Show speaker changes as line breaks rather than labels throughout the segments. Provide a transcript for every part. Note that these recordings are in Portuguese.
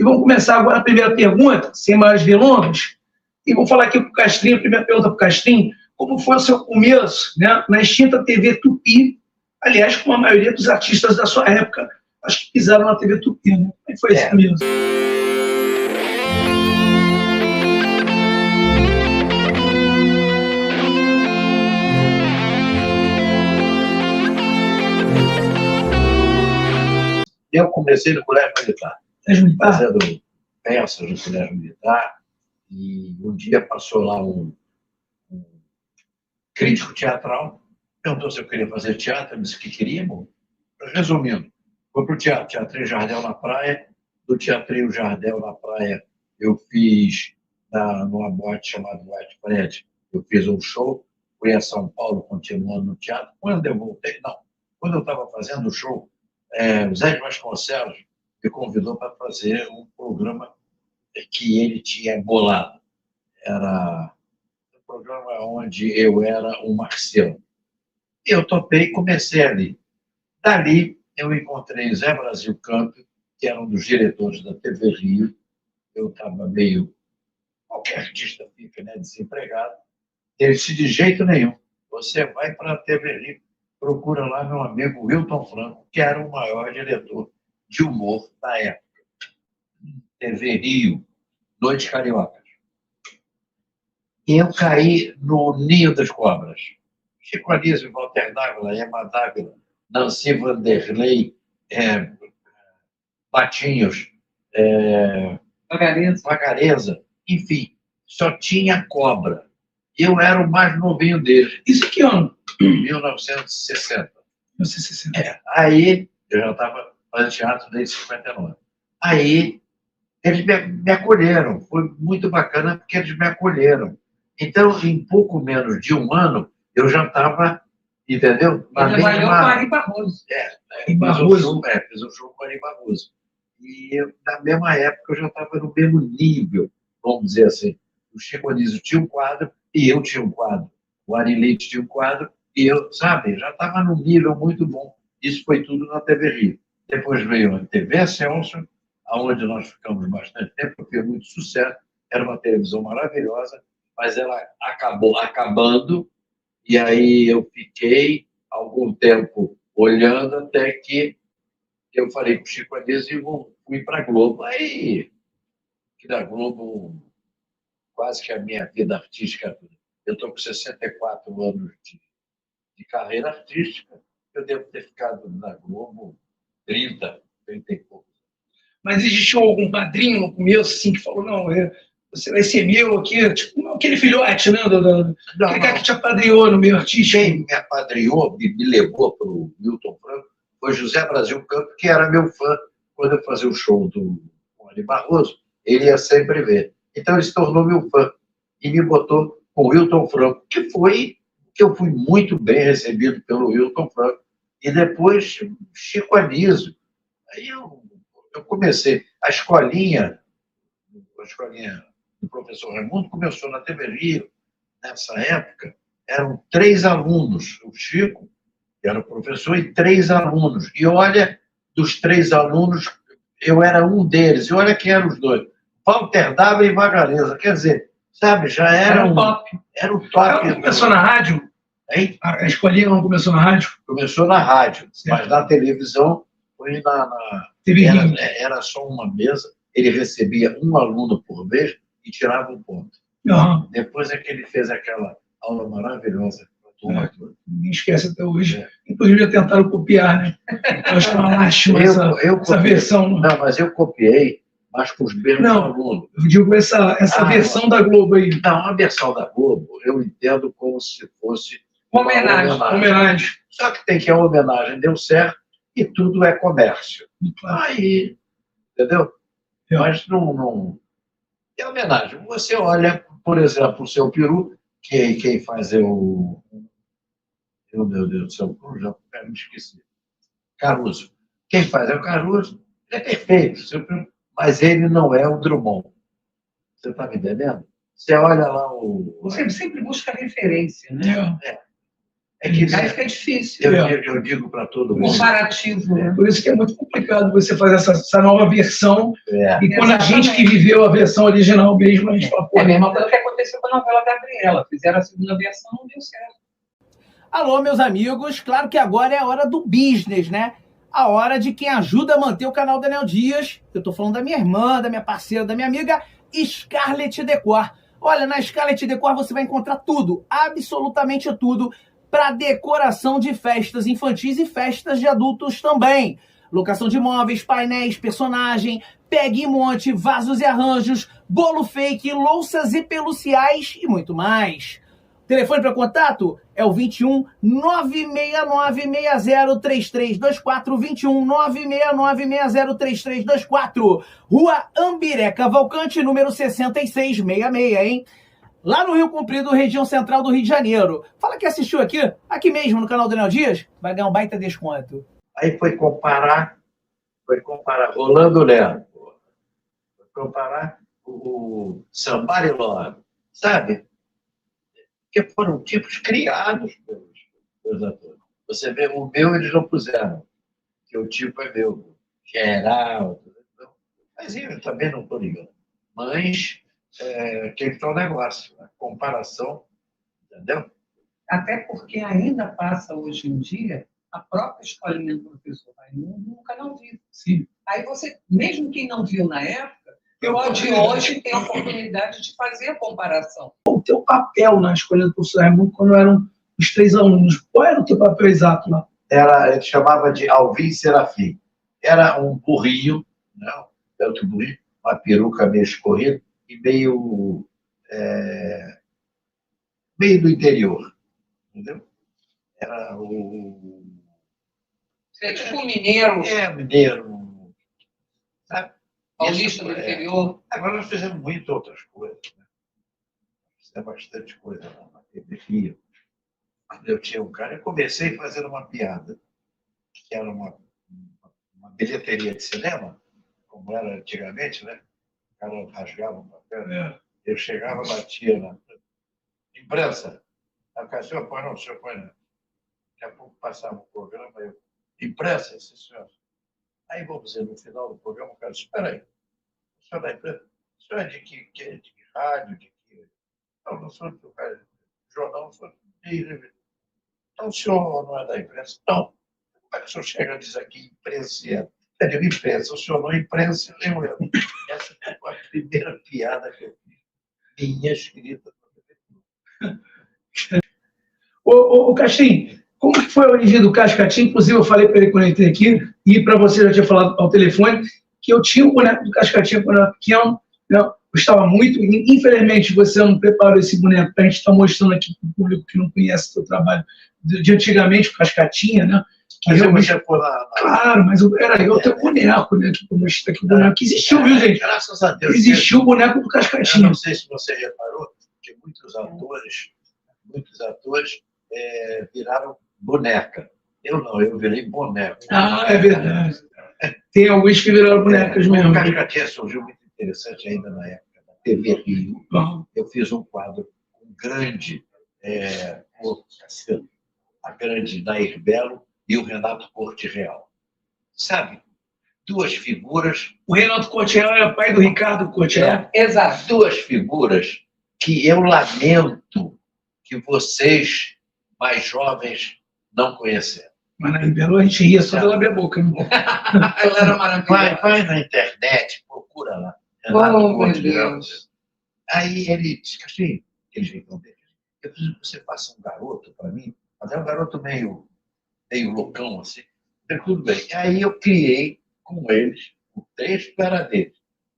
vamos começar agora a primeira pergunta, sem mais delongas. E vou falar aqui com o Castrinho, a primeira pergunta para o Castrinho. Como foi o seu começo, né, na extinta TV Tupi? Aliás, como a maioria dos artistas da sua época, acho que pisaram na TV Tupi, né? Como é que foi esse começo?
Eu comecei no Colégio Militar. Fazendo peças no Colégio Militar. E um dia passou lá um crítico teatral, perguntou se eu queria fazer teatro, eu disse que queria. Bom, resumindo, fui para o Teatrinho Jardel na Praia. Do Teatrinho Jardel na Praia, eu fiz numa boate chamada White Fred, eu fiz um show, fui a São Paulo continuando no teatro. Quando eu voltei, não, quando eu estava fazendo o show, o Zé de Vasconcelos me convidou para fazer um programa que ele tinha bolado. Era um programa onde eu era um Marcelo. Eu topei e comecei ali. Dali, eu encontrei Zé Brasil Campo, que era um dos diretores da TV Rio. Eu estava meio... Qualquer artista fica, né, desempregado. Ele disse, de jeito nenhum, você vai para a TV Rio, procura lá meu amigo Wilton Franco, que era o maior diretor de humor da época. TV Rio, Noites Cariocas. E eu caí no Ninho das Cobras. Chico Anísio, Walter Dávila, Emma Dávila, Nancy Vanderlei, Batinhos, Vagareza, enfim, só tinha cobra. Eu era o mais novinho deles.
Isso que ano?
1960. 1960. Aí, eu já estava fazendo teatro desde 59. Aí, eles me acolheram. Foi muito bacana porque eles me acolheram. Então, em pouco menos de um ano, eu já estava, entendeu?
Trabalhou com Ari Barroso.
Fiz um show com Ari Barroso. E na mesma época eu já estava no mesmo nível, vamos dizer assim. O Chico Anísio tinha um quadro e eu tinha um quadro. O Ari Leite tinha um quadro e eu, sabe, já estava num nível muito bom. Isso foi tudo na TV Rio. Depois veio a TV Celso, onde nós ficamos bastante tempo, fez muito sucesso. Era uma televisão maravilhosa, mas ela acabou acabando. E aí eu fiquei algum tempo olhando até que eu falei com o Chico Anísio e fui para a Globo. Aí, que da Globo, quase que a minha vida artística. Eu estou com 64 anos de carreira artística. Eu devo ter ficado na Globo 30 e pouco.
Mas existiu algum padrinho no começo, assim, que falou, não, você vai ser meu aqui, tipo, aquele filhote, né? Aquele cara que te apadrinhou no meio artístico.
Quem me apadrinhou, me levou para o Milton Franco, foi José Brasil Campo, que era meu fã. Quando eu fazia o show com Ari Barroso, ele ia sempre ver. Então ele se tornou meu fã e me botou com o Wilton Franco, que eu fui muito bem recebido pelo Wilton Franco. E depois Chico Anísio. Aí eu comecei. A escolinha do professor Raimundo começou na TV Rio. Nessa época, eram 3 alunos. O Chico, que era o professor, e 3 alunos. E olha, dos 3 alunos, eu era um deles. E olha quem eram os 2. Walter Dávila e Vagareza. Quer dizer, sabe, já era
o top.
Era o top.
Ela começou na rádio?
Hein?
A escolinha não começou na rádio?
Começou na rádio, certo. Mas na televisão foi na
TV Rio.
Era só uma mesa, ele recebia um aluno por vez e tirava um ponto.
Uhum.
Depois é que ele fez aquela aula maravilhosa.
Ninguém esquece até hoje. Inclusive já tentaram copiar, né? Eu acho que é uma lástima essa versão.
Não, mas eu copiei, mas com os mesmos alunos.
Eu digo essa versão da Globo aí.
Não, a versão da Globo eu entendo como se fosse
uma homenagem.
Só que tem que a homenagem deu certo e tudo é comércio. Aí, entendeu? Mas não... É homenagem. Você olha, por exemplo, o seu Peru, quem faz o... Meu Deus do céu, já me esqueci. Caruso. Quem faz é o Caruso. Ele é perfeito, mas ele não é o Drummond. Você está me entendendo? Você olha lá o...
Você sempre busca referência, né?
É que
Aí fica difícil.
eu digo para todo mundo.
Comparativo, né?
Por isso que é muito complicado você fazer essa nova versão. E quando a gente que
Exatamente.
viveu a versão original mesmo, a gente fala, pô,
É a mesma coisa que aconteceu com a novela Gabriela. Fizeram a segunda versão, não deu certo.
Alô, meus amigos, claro que agora é a hora do business, né? A hora de quem ajuda a manter o canal Daniel Dias. Eu tô falando da minha irmã, da minha parceira, da minha amiga Scarlett Decor. Olha, na Scarlett Decor você vai encontrar tudo, absolutamente tudo, para decoração de festas infantis e festas de adultos também. Locação de móveis, painéis, personagem, pegue e monte, vasos e arranjos, bolo fake, louças e peluciais e muito mais. Telefone para contato é o 21 969 60 3324, 21 969 60 3324, Rua Ambiré Cavalcante, número 6666, hein? Lá no Rio Comprido, região central do Rio de Janeiro. Fala que assistiu aqui mesmo no canal Daniel Dias, vai ganhar um baita desconto.
Aí foi comparar Rolando Lero, foi comparar o Somebody Love, sabe? Porque foram tipos criados pelos atores. Você vê, o meu eles não puseram, que o tipo é meu, geral. Mas eu também não estou ligando. Mas tem que ter um negócio, a comparação, entendeu?
Até porque ainda passa hoje em dia a própria escolinha do professor Raimundo no canal Vivo.
sim.
Aí você, mesmo quem não viu na época, pode hoje ter a oportunidade de fazer a comparação.
O teu papel na escolha do professor Raimundo quando eram os 3 alunos, qual era o teu papel exato lá?
Ele chamava de Alvin Serafim. Era um burrinho, não, tanto burrinho, uma peruca meio escorrida e meio do interior, entendeu? Era o...
Você é tipo um mineiro,
mineiro, sabe?
paulista do interior.
Agora nós fizemos muitas outras coisas, né? Fizemos bastante coisa lá na periferia. Quando eu tinha um cara, eu comecei fazendo uma piada, que era uma bilheteria de cinema, como era antigamente, né? O cara rasgava um papel, eu chegava, batia na imprensa. Aí o cara, senhor põe não, o senhor põe não. Daqui a pouco passava o programa, eu, imprensa, sim, senhor. Aí, vamos dizer, no final do programa, o cara disse, espera aí, o senhor da imprensa, o senhor é de que rádio, de que... Não, não sou de jornal, não sou de... Então, o senhor não é da imprensa? Não. Como é que o senhor chega e diz aqui, imprensa? Eu digo, imprensa, o senhor não é imprensa, nem eu. Essa foi a primeira piada que eu fiz, minha escrita.
Ô, Castim, como que foi a origem do Cascatinho? Inclusive, eu falei para ele quando eu entrei aqui, e para você, eu já tinha falado ao telefone, que eu tinha o boneco do Cascatinho quando eu era pequeno, né? Gostava muito. Infelizmente, você não preparou esse boneco para a gente estar mostrando aqui para o público que não conhece o seu trabalho de antigamente, o Cascatinha, né? Que
Mas
realmente...
eu por lá.
Claro, mas era eu teu boneco, né? Que eu mostrei aqui o boneco. Que existiu, viu, gente?
Graças a Deus.
Existiu o boneco do
Eu
Cascatinha.
não sei se você reparou que muitos atores viraram boneca. Eu não, eu virei boneco.
Ah, é verdade. Tem alguns que viraram bonecas mesmo.
O Cascatinha surgiu muito interessante ainda na época da TV Rio. Eu fiz um quadro com grande, a grande Nair Belo e o Renato Corte Real. Sabe? Duas figuras.
O Renato Corte Real era pai do Ricardo Corte Real.
Exato.
Duas figuras que eu lamento que vocês, mais jovens, não conheceram.
Mas na Belo a gente ria só pela minha boca. Né?
Ela era maravilhosa.
Vai na internet, procura lá.
Oh, meu Deus.
Aí ele disse, Castinho, eles vêm dele. Eu preciso que você faça um garoto para mim, mas é um garoto meio loucão, assim. Eu, tudo bem. Aí eu criei com eles o texto era dele.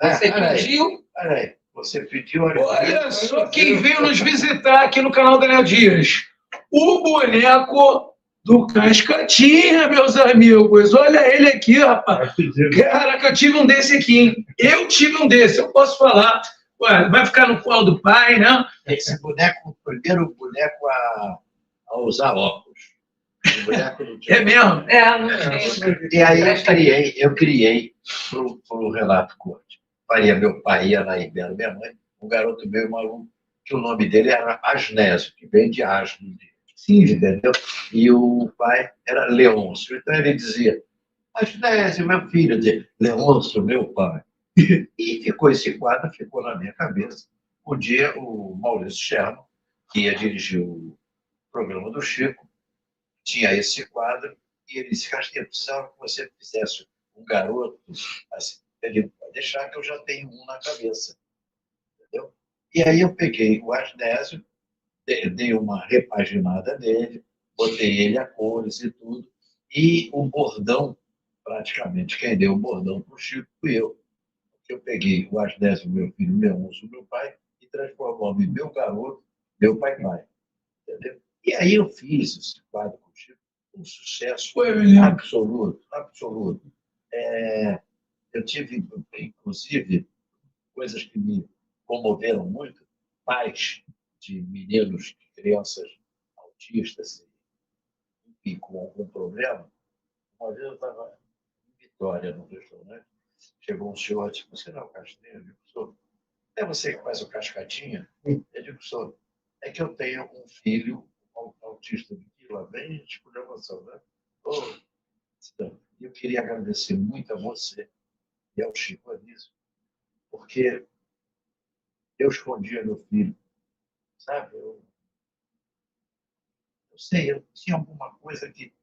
Você pediu?
Olha aí, você pediu.
Olha só quem veio nos visitar aqui no canal Daniel Dias. O boneco do Cascatinha, meus amigos. Olha ele aqui, rapaz. Caraca, eu tive um desse aqui, hein? Eu tive um desse, eu posso falar. Ué, vai ficar no colo do pai, né?
Esse boneco, o primeiro boneco a usar óculos. O boneco não tinha.
É mesmo?
Não tinha.
E aí eu criei para o Renato Corte. Faria meu pai e a Nair Belo, minha mãe, um garoto meio maluco, que o nome dele era Asnésio, que vem de asno.
Sim.
Entendeu? E o pai era Leôncio. Então ele dizia, Asnésio, meu filho, dizia, Leôncio, meu pai. E ficou esse quadro, ficou na minha cabeça. Um dia, o Maurício Scherman, que ia dirigir o programa do Chico, tinha esse quadro, e ele disse, Castilho, eu precisava que você fizesse um garoto assim. Ele pode deixar que eu já tenho um na cabeça. Entendeu? E aí eu peguei o Asnésio, dei uma repaginada nele, botei ele a cores e tudo, e o bordão, praticamente, quem deu o bordão para o Chico fui eu. Eu peguei o Asnésio, meu filho, Leôncio, meu pai, e transformamos em meu garoto, meu pai. Entendeu? E aí eu fiz esse quadro com o Chico, um sucesso absoluto, absoluto. Eu tive, inclusive, coisas que me comoveram muito, pais de meninos, de crianças autistas, enfim, com algum problema. Uma vez eu estava em Vitória, no restaurante, chegou um senhor e disse, você não é o Castanheiro? Eu digo, sou. É você que faz o Cascadinha? Eu digo, sou. É que eu tenho um filho autista de lá vem, tipo, de emoção, né? Eu queria agradecer muito a você e ao Chico Anísio, porque eu escondia meu filho, sabe? Eu sei, eu tinha alguma coisa que,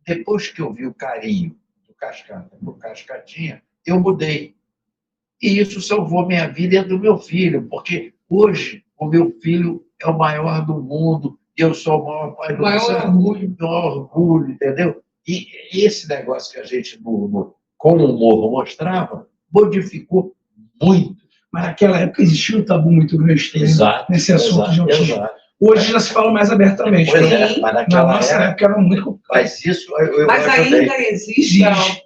depois que eu vi o carinho do Cascata por Cascatinha, eu mudei. E isso salvou minha vida e a do meu filho, porque hoje o meu filho é o maior do mundo, e eu sou o maior pai do mundo, o maior orgulho, entendeu? E esse negócio que a gente, com o humor, mostrava, modificou muito.
Mas naquela época existia um tabu muito grande também,
Exato,
nesse assunto de autismo.
exato.
Hoje já se fala mais abertamente.
Pois é, mas
na nossa época era muito complicado.
Mas isso eu
Mas
ajudei.
ainda existe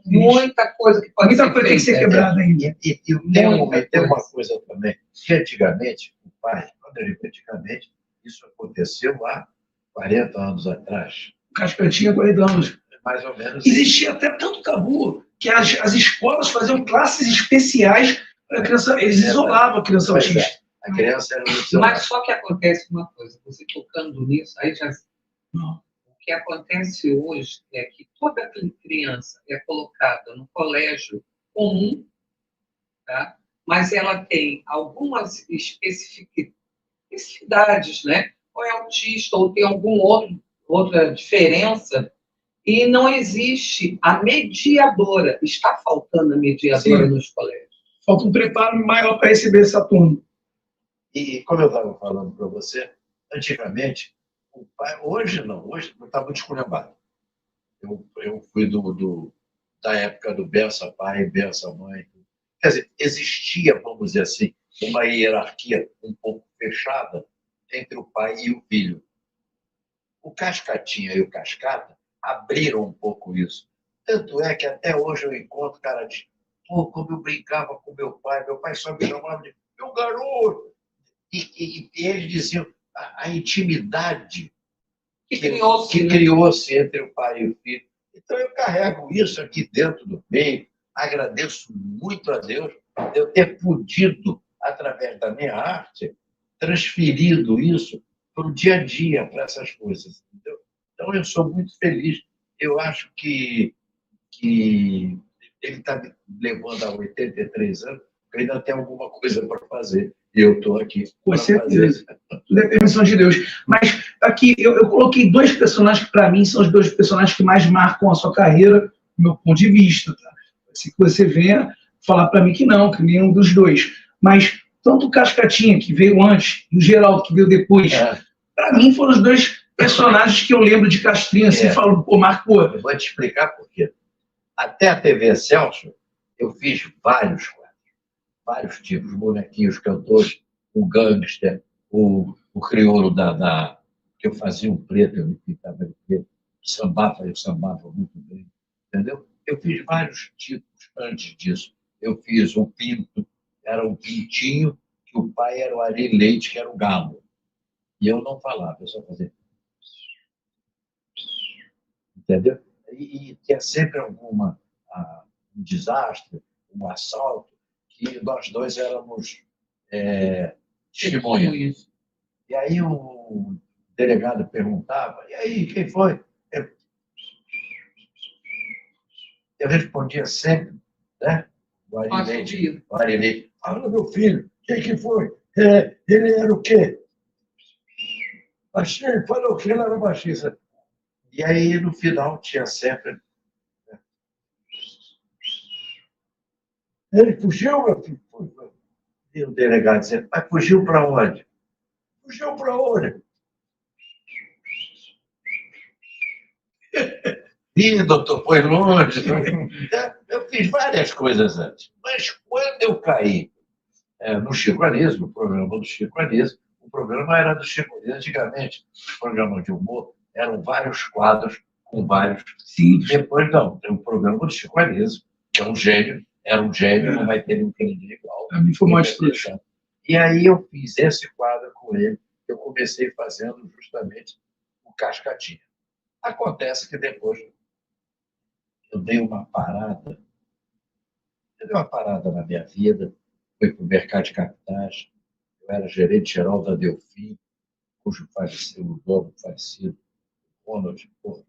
muita coisa que pode
Muita
ser
coisa tem que ser
feita.
quebrada ainda.
E tem uma coisa também, que antigamente, o pai, quando eu digo antigamente, isso aconteceu há 40 anos atrás,
Cascatinha, 40 anos.
mais ou menos.
Existia até tanto tabu que as escolas faziam classes especiais para a criança. Eles isolavam a criança
Pois é.
autista.
A criança era muito
Mas só que acontece uma coisa, você tocando nisso, aí já.
Não.
O que acontece hoje é que toda criança é colocada no colégio comum, tá? Mas ela tem algumas especificidades, né? Ou é autista, ou tem outra diferença, e não existe a mediadora. Está faltando a mediadora nos colégios.
Falta um preparo maior para receber essa turma.
E como eu estava falando para você, antigamente, o pai, hoje não está muito esculhambado. Eu fui da época do benção pai, benção mãe. Quer dizer, existia, vamos dizer assim, uma hierarquia um pouco fechada entre o pai e o filho. O Cascatinha e o Cascata abriram um pouco isso. Tanto é que até hoje eu encontro cara de pô, como eu brincava com meu pai só me chamava de meu garoto. E eles diziam a intimidade
Que criou-se
criou-se entre o pai e o filho. Então eu carrego isso aqui dentro do meio, agradeço muito a Deus de eu ter podido, através da minha arte, transferido isso para o dia a dia, para essas coisas. Entendeu? Então eu sou muito feliz. Eu acho que ele está me levando a 83 anos, eu ainda tenho alguma coisa para fazer. E eu estou aqui para fazer.
Tudo é permissão de Deus. Mas aqui eu coloquei dois personagens que, para mim, são os dois personagens que mais marcam a sua carreira, do meu ponto de vista. Tá? Se você venha falar para mim que não, que nenhum dos dois. Mas tanto o Cascatinha, que veio antes, e o Geraldo, que veio depois, para mim foram os dois personagens que eu lembro de Castrinha, assim, falo, pô, marcou.
Eu vou te explicar por quê. Até a TV Excelsior, eu fiz vários quadros, vários tipos, bonequinhos, cantores, o gangster, o crioulo que eu fazia um preto, eu me pintava de preto, eu sambava muito bem, entendeu? Eu fiz vários tipos antes disso. Eu fiz um pinto, era um pintinho, que o pai era o Ari Leite, que era o galo. E eu não falava, eu só fazia. Entendeu? E tinha sempre um desastre, um assalto, que nós dois éramos testemunhas. E aí o delegado perguntava, e aí, quem foi? Eu respondia sempre, né? O Arilei, fala, meu filho, quem que foi? Ele era o quê? Ele falou que ele era baixista. E aí, no final, tinha sempre... Ele fugiu, meu filho? E o delegado dizia, mas fugiu para onde? Fugiu para onde? Ih, doutor, foi longe. Eu fiz várias coisas antes. Mas quando eu caí no Chico Anísio, no programa do Chico Anísio, o programa era do Chico Anísio. Antigamente, os programas de humor eram vários quadros com vários...
Sim.
Depois, não, tem o programa do Chico Anísio, que é um gênio, era um gênio, não vai ter ninguém igual.
A mim foi mais triste.
E aí eu fiz esse quadro com ele, que eu comecei fazendo justamente o Cascatinha. Acontece que depois eu dei uma parada na minha vida, fui para o mercado de capitais, eu era gerente geral da Delfim, cujo falecido, o dono falecido, Ronald, foi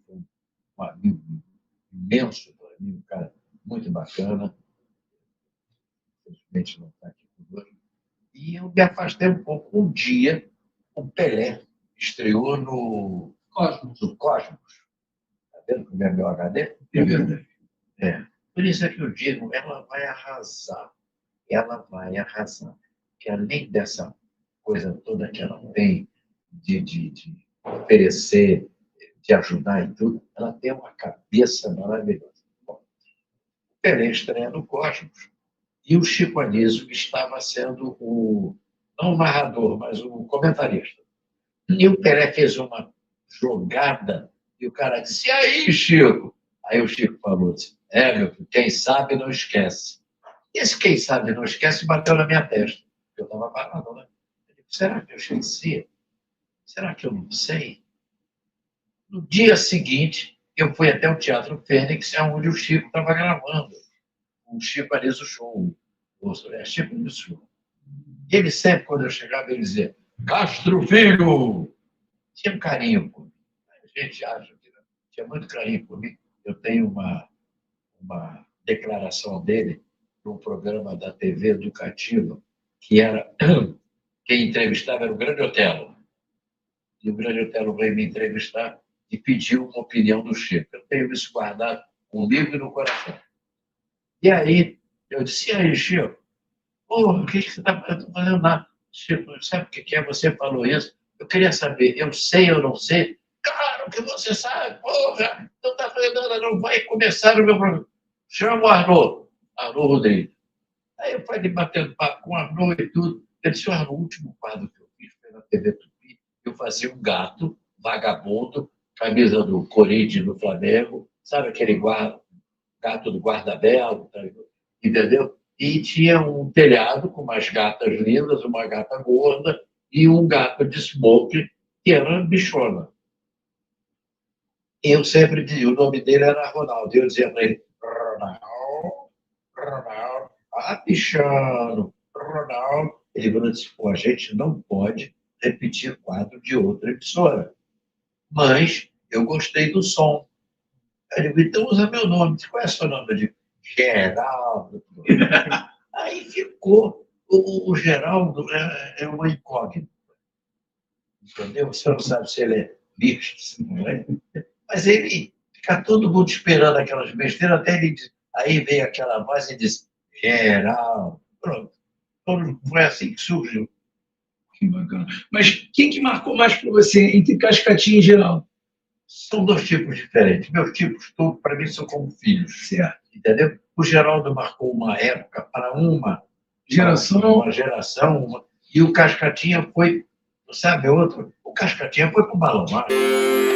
um amigo imenso para mim, um cara muito bacana, infelizmente não está aqui conosco, e eu me afastei um pouco. Um dia, o Pelé estreou no Cosmos. Está vendo como é meu HD?
É verdade.
Por isso é que eu digo, ela vai arrasar. Ela vai arrasar. Que além dessa coisa toda que ela tem de oferecer, de ajudar em tudo, ela tem uma cabeça maravilhosa. Bom, o Pelé estreia no Cosmos e o Chico Anísio estava sendo não o narrador, mas o comentarista. E o Pelé fez uma jogada e o cara disse, e aí, Chico? Aí o Chico falou assim, meu filho, quem sabe não esquece. E esse quem sabe não esquece bateu na minha testa. Eu estava parado, né? Eu disse, será que eu esqueci? Será que eu não sei? No dia seguinte, eu fui até o Teatro Fênix, onde o Chico estava gravando. O Chico Anísio Show. Chico Anísio Show. E ele sempre, quando eu chegava, ele dizia, Castro Filho! Tinha um carinho por mim. A gente acha que tinha muito carinho por mim. Eu tenho uma declaração dele num programa da TV educativa, que era... Quem entrevistava era o Grande Otelo. E o Grande Otelo veio me entrevistar e pediu uma opinião do Chico. Eu tenho isso guardado comigo e no coração. E aí, eu disse, e aí, Chico? O que você está fazendo lá? Chico, sabe o que é? Você falou isso. Eu queria saber, eu sei ou não sei? Claro que você sabe, porra! Não está fazendo nada, não vai começar o meu programa. Chama o Arnaud Rodrigues. Aí eu falei, batendo papo com o Arnaud e tudo. Ele disse, o último quadro que eu fiz foi na TV Tupi, eu fazia um gato, vagabundo, camisa do Corinthians, do Flamengo, sabe aquele gato do guarda-belo, entendeu? E tinha um telhado com umas gatas lindas, uma gata gorda e um gato de smoke, que era bichona. Eu sempre dizia, o nome dele era Ronaldo, eu dizia para ele, Ronaldo, bichano, Ronaldo. Ele falou assim, pô, a gente não pode repetir quadro de outra emissora. Mas eu gostei do som. Ele disse, então usa meu nome. Qual é o seu nome? Eu digo, Geraldo. Aí ficou. O Geraldo é uma incógnita. Entendeu? Você não sabe se ele é bicho, se não é. Mas ele fica todo mundo esperando aquelas besteiras, até ele diz, aí veio aquela voz e diz, Geraldo. Pronto. Então, foi assim que surgiu.
Que bacana. Mas quem que marcou mais para você entre Cascatinha e Geraldo?
São dois tipos diferentes. Meus tipos, para mim, são como filhos.
Certo.
Entendeu? O Geraldo marcou uma época para uma
geração.
E o Cascatinha foi, sabe, outro. O Cascatinha foi para o Balão Mágico.